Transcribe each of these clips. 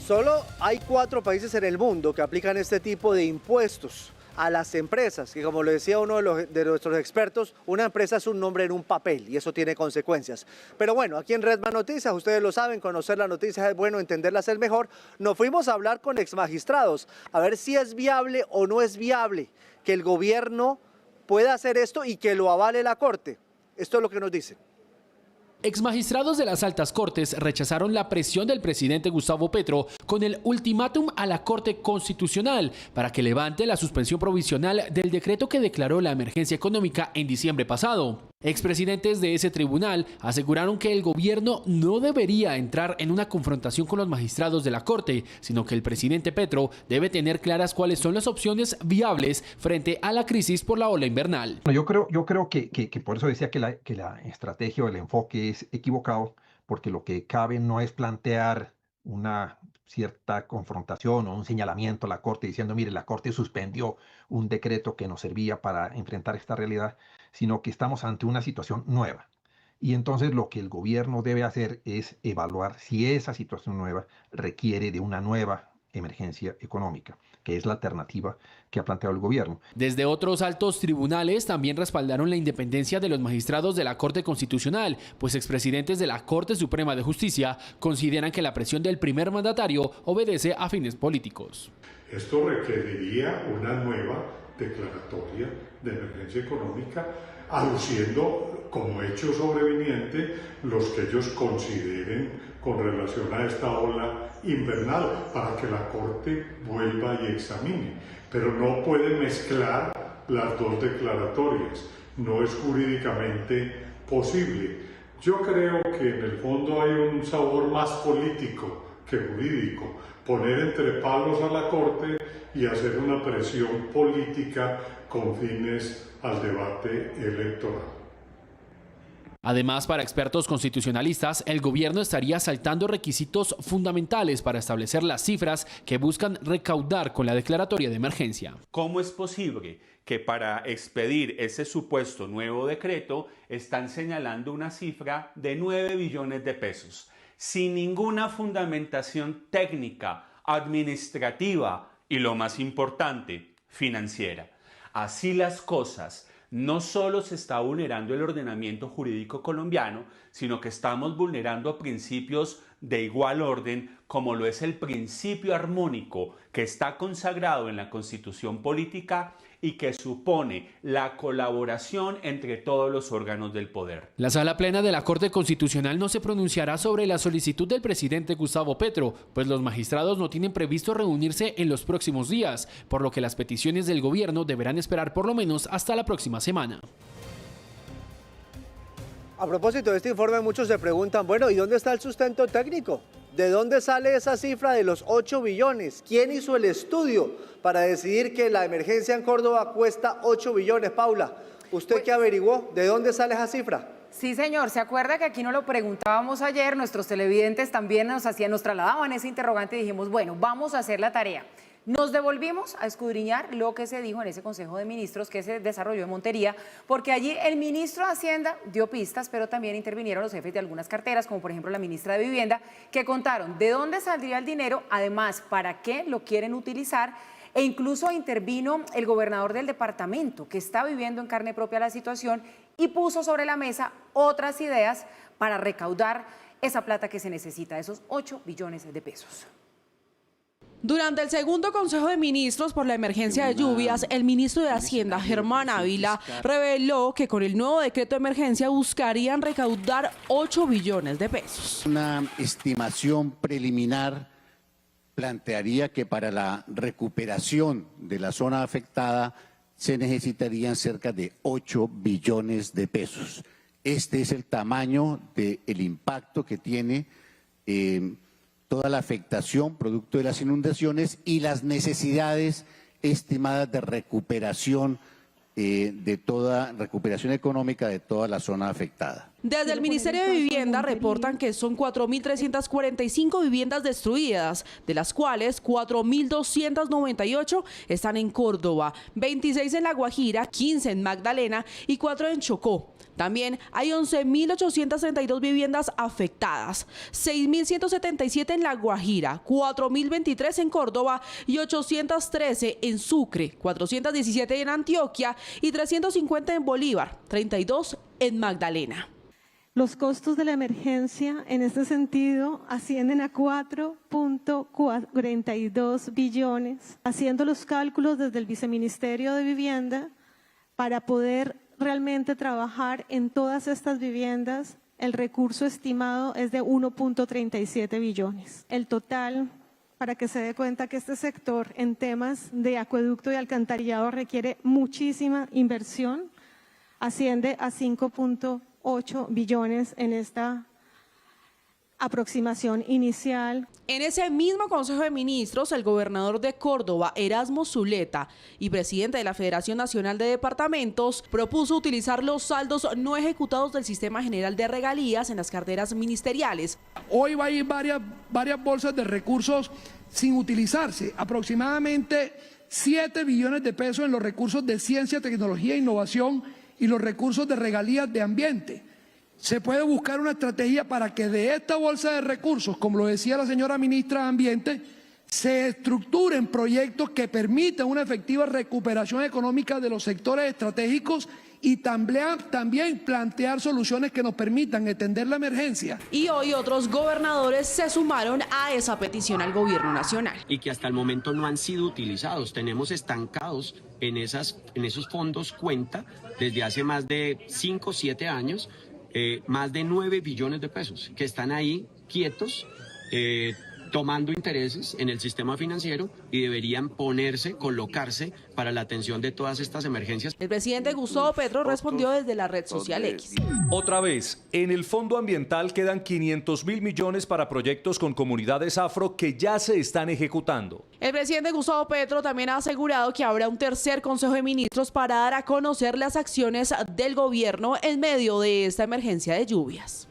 Solo hay 4 países en el mundo que aplican este tipo de impuestos a las empresas, que como lo decía uno de nuestros expertos, una empresa es un nombre en un papel y eso tiene consecuencias. Pero bueno, aquí en Redman Noticias, ustedes lo saben, conocer las noticias es bueno, entenderlas es mejor. Nos fuimos a hablar con exmagistrados, a ver si es viable o no es viable que el gobierno pueda hacer esto y que lo avale la Corte. Esto es lo que nos dicen. Exmagistrados de las altas cortes rechazaron la presión del presidente Gustavo Petro con el ultimátum a la Corte Constitucional para que levante la suspensión provisional del decreto que declaró la emergencia económica en diciembre pasado. Expresidentes de ese tribunal aseguraron que el gobierno no debería entrar en una confrontación con los magistrados de la Corte, sino que el presidente Petro debe tener claras cuáles son las opciones viables frente a la crisis por la ola invernal. Yo creo que por eso decía que la estrategia o el enfoque es equivocado, porque lo que cabe no es plantear una cierta confrontación o un señalamiento a la Corte diciendo, mire, la Corte suspendió un decreto que nos servía para enfrentar esta realidad, sino que estamos ante una situación nueva. Y entonces lo que el gobierno debe hacer es evaluar si esa situación nueva requiere de una nueva emergencia económica, que es la alternativa que ha planteado el gobierno. Desde otros altos tribunales también respaldaron la independencia de los magistrados de la Corte Constitucional, pues expresidentes de la Corte Suprema de Justicia consideran que la presión del primer mandatario obedece a fines políticos. Esto requeriría una nueva declaratoria de emergencia económica, aduciendo como hecho sobreviniente los que ellos consideren con relación a esta ola invernal, para que la Corte vuelva y examine. Pero no puede mezclar las dos declaratorias, no es jurídicamente posible. Yo creo que en el fondo hay un sabor más político que jurídico, poner entre palos a la Corte y hacer una presión política con fines al debate electoral. Además, para expertos constitucionalistas, el gobierno estaría saltando requisitos fundamentales para establecer las cifras que buscan recaudar con la declaratoria de emergencia. ¿Cómo es posible que para expedir ese supuesto nuevo decreto están señalando una cifra de 9 billones de pesos, sin ninguna fundamentación técnica, administrativa y, lo más importante, financiera? Así las cosas, no solo se está vulnerando el ordenamiento jurídico colombiano, sino que estamos vulnerando principios de igual orden, como lo es el principio armónico que está consagrado en la Constitución política y que supone la colaboración entre todos los órganos del poder. La Sala Plena de la Corte Constitucional no se pronunciará sobre la solicitud del presidente Gustavo Petro, pues los magistrados no tienen previsto reunirse en los próximos días, por lo que las peticiones del gobierno deberán esperar por lo menos hasta la próxima semana. A propósito de este informe, muchos se preguntan, bueno, ¿y dónde está el sustento técnico? ¿De dónde sale esa cifra de los 8 billones? ¿Quién hizo el estudio para decidir que la emergencia en Córdoba cuesta 8 billones? Paula, ¿usted qué averiguó? ¿De dónde sale esa cifra? Sí, señor. ¿Se acuerda que aquí nos lo preguntábamos ayer? Nuestros televidentes también nos trasladaban ese interrogante y dijimos, bueno, vamos a hacer la tarea. Nos devolvimos a escudriñar lo que se dijo en ese Consejo de Ministros que se desarrolló en Montería, porque allí el ministro de Hacienda dio pistas, pero también intervinieron los jefes de algunas carteras, como por ejemplo la ministra de Vivienda, que contaron de dónde saldría el dinero, además para qué lo quieren utilizar, e incluso intervino el gobernador del departamento, que está viviendo en carne propia la situación, y puso sobre la mesa otras ideas para recaudar esa plata que se necesita, esos 8 billones de pesos. Durante el segundo Consejo de Ministros por la emergencia de lluvias, el ministro de Hacienda, Germán Ávila, reveló que con el nuevo decreto de emergencia buscarían recaudar 8 billones de pesos. Una estimación preliminar plantearía que para la recuperación de la zona afectada se necesitarían cerca de 8 billones de pesos. Este es el tamaño del impacto que tiene toda la afectación producto de las inundaciones y las necesidades estimadas de recuperación recuperación económica de toda la zona afectada. Desde el Ministerio de Vivienda reportan que son 4.345 viviendas destruidas, de las cuales 4.298 están en Córdoba, 26 en La Guajira, 15 en Magdalena y 4 en Chocó. También hay 11.832 viviendas afectadas, 6.177 en La Guajira, 4.023 en Córdoba y 813 en Sucre, 417 en Antioquia y 350 en Bolívar, 32 en Magdalena. Los costos de la emergencia en este sentido ascienden a 4.42 billones, haciendo los cálculos desde el Viceministerio de Vivienda para poder realmente trabajar en todas estas viviendas. El recurso estimado es de 1.37 billones. El total, para que se dé cuenta que este sector en temas de acueducto y alcantarillado requiere muchísima inversión, asciende a 5.8 billones en esta aproximación inicial. En ese mismo Consejo de Ministros, el gobernador de Córdoba, Erasmo Zuleta, y presidente de la Federación Nacional de Departamentos, propuso utilizar los saldos no ejecutados del Sistema General de Regalías en las carteras ministeriales. Hoy va a ir varias bolsas de recursos sin utilizarse, aproximadamente 7 billones de pesos en los recursos de ciencia, tecnología e innovación y los recursos de regalías de ambiente. Se puede buscar una estrategia para que de esta bolsa de recursos, como lo decía la señora ministra de Ambiente, se estructuren proyectos que permitan una efectiva recuperación económica de los sectores estratégicos y también plantear soluciones que nos permitan entender la emergencia. Y hoy otros gobernadores se sumaron a esa petición al gobierno nacional. Y que hasta el momento no han sido utilizados. Tenemos estancados en esos fondos cuenta desde hace más de 5 o 7 años, más de 9 billones de pesos que están ahí quietos, tomando intereses en el sistema financiero y deberían colocarse para la atención de todas estas emergencias. El presidente Gustavo Petro respondió desde la red social X. Otra vez, en el Fondo Ambiental quedan 500.000 millones para proyectos con comunidades afro que ya se están ejecutando. El presidente Gustavo Petro también ha asegurado que habrá un tercer Consejo de Ministros para dar a conocer las acciones del gobierno en medio de esta emergencia de lluvias.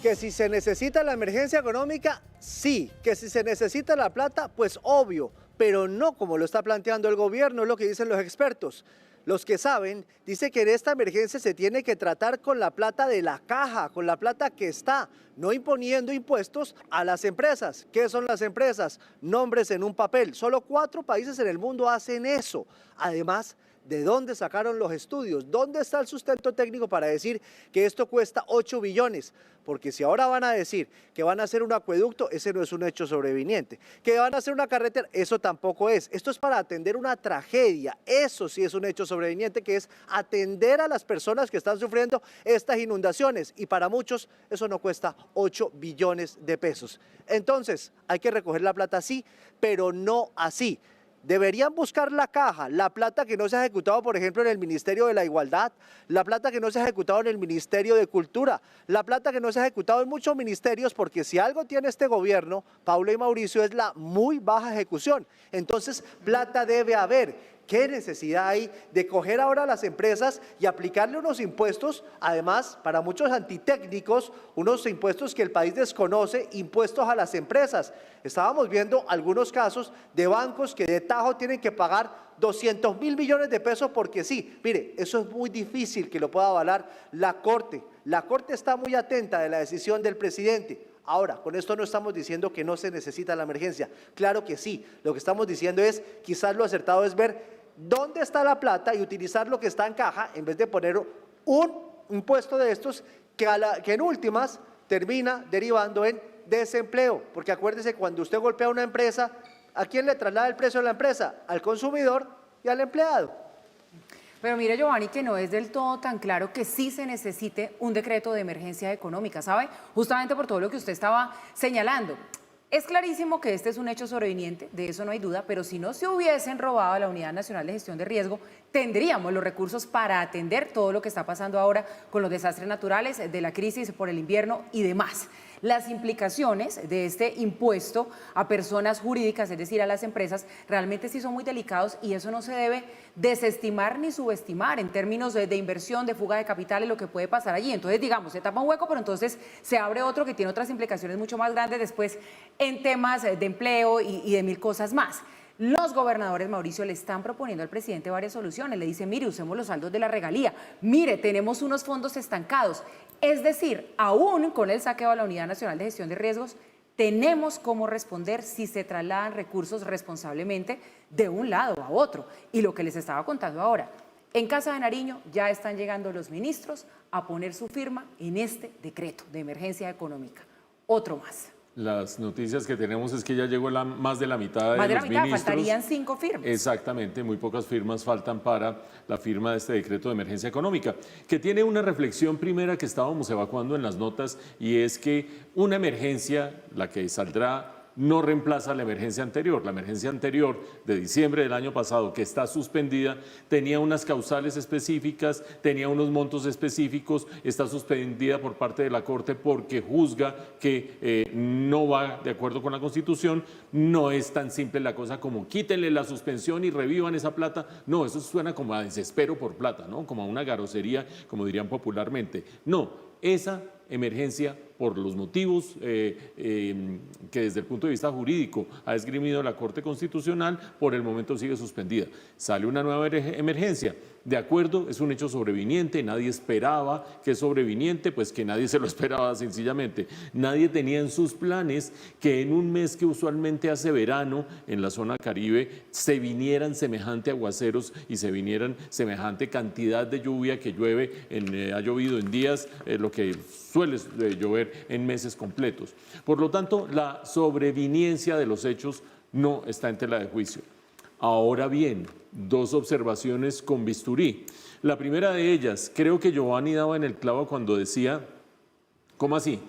Que si se necesita la emergencia económica, sí. Que si se necesita la plata, pues obvio, pero no como lo está planteando el gobierno, es lo que dicen los expertos. Los que saben, dice que en esta emergencia se tiene que tratar con la plata de la caja, con la plata que está, no imponiendo impuestos a las empresas. ¿Qué son las empresas? Nombres en un papel. Solo 4 países en el mundo hacen eso. Además, ¿de dónde sacaron los estudios? ¿Dónde está el sustento técnico para decir que esto cuesta 8 billones? Porque si ahora van a decir que van a hacer un acueducto, ese no es un hecho sobreviniente. Que van a hacer una carretera, eso tampoco es. Esto es para atender una tragedia. Eso sí es un hecho sobreviniente, que es atender a las personas que están sufriendo estas inundaciones. Y para muchos eso no cuesta 8 billones de pesos. Entonces, hay que recoger la plata así, pero no así. Deberían buscar la caja, la plata que no se ha ejecutado, por ejemplo, en el Ministerio de la Igualdad, la plata que no se ha ejecutado en el Ministerio de Cultura, la plata que no se ha ejecutado en muchos ministerios, porque si algo tiene este gobierno, Paula y Mauricio, es la muy baja ejecución. Entonces, plata debe haber. ¿Qué necesidad hay de coger ahora a las empresas y aplicarle unos impuestos, además, para muchos antitécnicos, unos impuestos que el país desconoce, impuestos a las empresas? Estábamos viendo algunos casos de bancos que de tajo tienen que pagar 200.000 millones de pesos porque sí. Mire, eso es muy difícil que lo pueda avalar la Corte. La Corte está muy atenta de la decisión del presidente. Ahora, con esto no estamos diciendo que no se necesita la emergencia. Claro que sí. Lo que estamos diciendo es, quizás lo acertado es ver dónde está la plata y utilizar lo que está en caja en vez de poner un impuesto de estos que en últimas termina derivando en desempleo. Porque acuérdese, cuando usted golpea a una empresa, ¿a quién le traslada el precio de la empresa? Al consumidor y al empleado. Pero mire, Giovanni, que no es del todo tan claro que sí se necesite un decreto de emergencia económica, ¿sabe? Justamente por todo lo que usted estaba señalando. Es clarísimo que este es un hecho sobreviniente, de eso no hay duda, pero si no se hubiesen robado a la Unidad Nacional de Gestión de Riesgo, tendríamos los recursos para atender todo lo que está pasando ahora con los desastres naturales, de la crisis por el invierno y demás. Las implicaciones de este impuesto a personas jurídicas, es decir, a las empresas, realmente sí son muy delicados y eso no se debe desestimar ni subestimar en términos de inversión, de fuga de capitales, lo que puede pasar allí. Entonces, digamos, se tapa un hueco, pero entonces se abre otro que tiene otras implicaciones mucho más grandes después en temas de empleo y de mil cosas más. Los gobernadores, Mauricio, le están proponiendo al presidente varias soluciones. Le dice, mire, usemos los saldos de la regalía. Mire, tenemos unos fondos estancados. Es decir, aún con el saqueo a la Unidad Nacional de Gestión de Riesgos, tenemos cómo responder si se trasladan recursos responsablemente de un lado a otro. Y lo que les estaba contando ahora, en Casa de Nariño ya están llegando los ministros a poner su firma en este decreto de emergencia económica. Otro más. Las noticias que tenemos es que ya llegó más de la mitad de Más de la los mitad, ministros. faltarían 5 firmas. Exactamente, muy pocas firmas faltan para la firma de este decreto de emergencia económica, que tiene una reflexión primera que estábamos evacuando en las notas, y es que una emergencia, la que saldrá, no reemplaza la emergencia anterior. La emergencia anterior de diciembre del año pasado, que está suspendida, tenía unas causales específicas, tenía unos montos específicos, está suspendida por parte de la Corte porque juzga que no va de acuerdo con la Constitución. No es tan simple la cosa como quítenle la suspensión y revivan esa plata. No, eso suena como a desespero por plata, ¿no? Como a una grosería, como dirían popularmente. No, esa emergencia, por los motivos que desde el punto de vista jurídico ha esgrimido la Corte Constitucional, por el momento sigue suspendida. Sale una nueva emergencia. De acuerdo, es un hecho sobreviniente, nadie esperaba que es sobreviniente, pues que nadie se lo esperaba sencillamente. Nadie tenía en sus planes que en un mes que usualmente hace verano en la zona Caribe se vinieran semejante aguaceros y se vinieran semejante cantidad de lluvia que llueve, ha llovido en días, lo que suele llover en meses completos. Por lo tanto, la sobreviniencia de los hechos no está en tela de juicio. Ahora bien, 2 observaciones con bisturí. La primera de ellas, creo que Giovanni daba en el clavo cuando decía, ¿cómo así?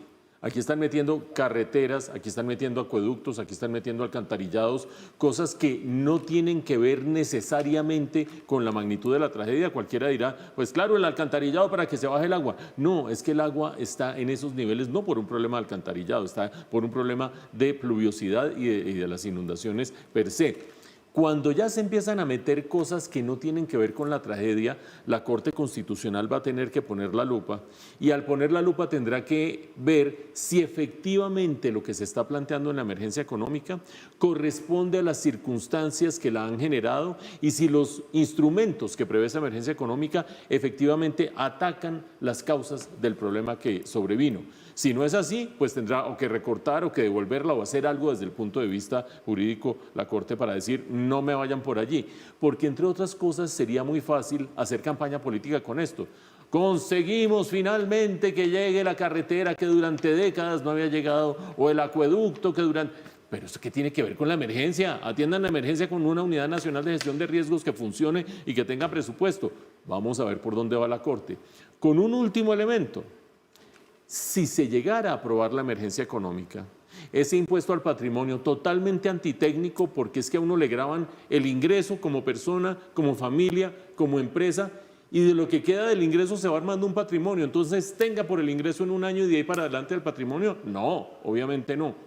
Aquí están metiendo carreteras, aquí están metiendo acueductos, aquí están metiendo alcantarillados, cosas que no tienen que ver necesariamente con la magnitud de la tragedia. Cualquiera dirá, pues claro, el alcantarillado para que se baje el agua. No, es que el agua está en esos niveles no por un problema de alcantarillado, está por un problema de pluviosidad y de las inundaciones per se. Cuando ya se empiezan a meter cosas que no tienen que ver con la tragedia, la Corte Constitucional va a tener que poner la lupa, y al poner la lupa tendrá que ver si efectivamente lo que se está planteando en la emergencia económica corresponde a las circunstancias que la han generado y si los instrumentos que prevé esa emergencia económica efectivamente atacan las causas del problema que sobrevino. Si no es así, pues tendrá o que recortar o que devolverla o hacer algo desde el punto de vista jurídico la Corte para decir no me vayan por allí, porque entre otras cosas sería muy fácil hacer campaña política con esto. Conseguimos finalmente que llegue la carretera que durante décadas no había llegado, o el acueducto que durante... Pero ¿eso qué tiene que ver con la emergencia? Atiendan la emergencia con una Unidad Nacional de Gestión de Riesgos que funcione y que tenga presupuesto. Vamos a ver por dónde va la Corte. Con un último elemento. Si se llegara a aprobar la emergencia económica, ese impuesto al patrimonio totalmente antitécnico, porque es que a uno le graban el ingreso como persona, como familia, como empresa, y de lo que queda del ingreso se va armando un patrimonio. Entonces, tenga por el ingreso en un año y de ahí para adelante el patrimonio. No, obviamente no.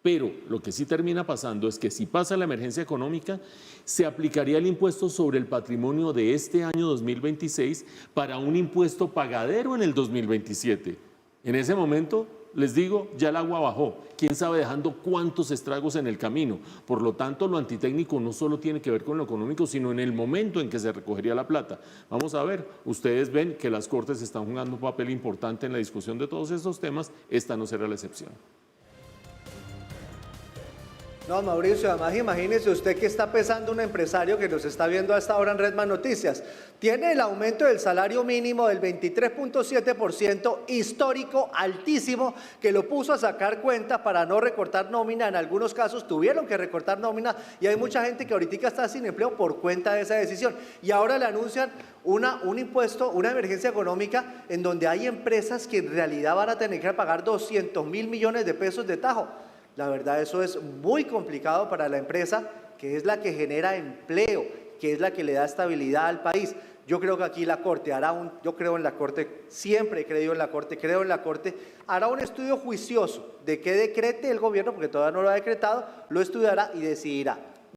Pero lo que sí termina pasando es que si pasa la emergencia económica, se aplicaría el impuesto sobre el patrimonio de este año 2026 para un impuesto pagadero en el 2027. En ese momento, les digo, ya el agua bajó. Quién sabe dejando cuántos estragos en el camino. Por lo tanto, lo antitécnico no solo tiene que ver con lo económico, sino en el momento en que se recogería la plata. Vamos a ver, ustedes ven que las Cortes están jugando un papel importante en la discusión de todos estos temas. Esta no será la excepción. No, Mauricio, además imagínese usted que está pesando un empresario que nos está viendo a esta hora en Redman Noticias. Tiene el aumento del salario mínimo del 23.7%, histórico, altísimo, que lo puso a sacar cuenta para no recortar nómina. En algunos casos tuvieron que recortar nómina y hay mucha gente que ahorita está sin empleo por cuenta de esa decisión. Y ahora le anuncian un impuesto, una emergencia económica en donde hay empresas que en realidad van a tener que pagar 200.000 millones de pesos de tajo. La verdad, eso es muy complicado para la empresa, que es la que genera empleo, que es la que le da estabilidad al país. Yo creo que aquí la Corte yo creo en la Corte, siempre he creído en la Corte, creo en la Corte, hará un estudio juicioso de qué decrete el gobierno, porque todavía no lo ha decretado, lo estudiará y decidirá.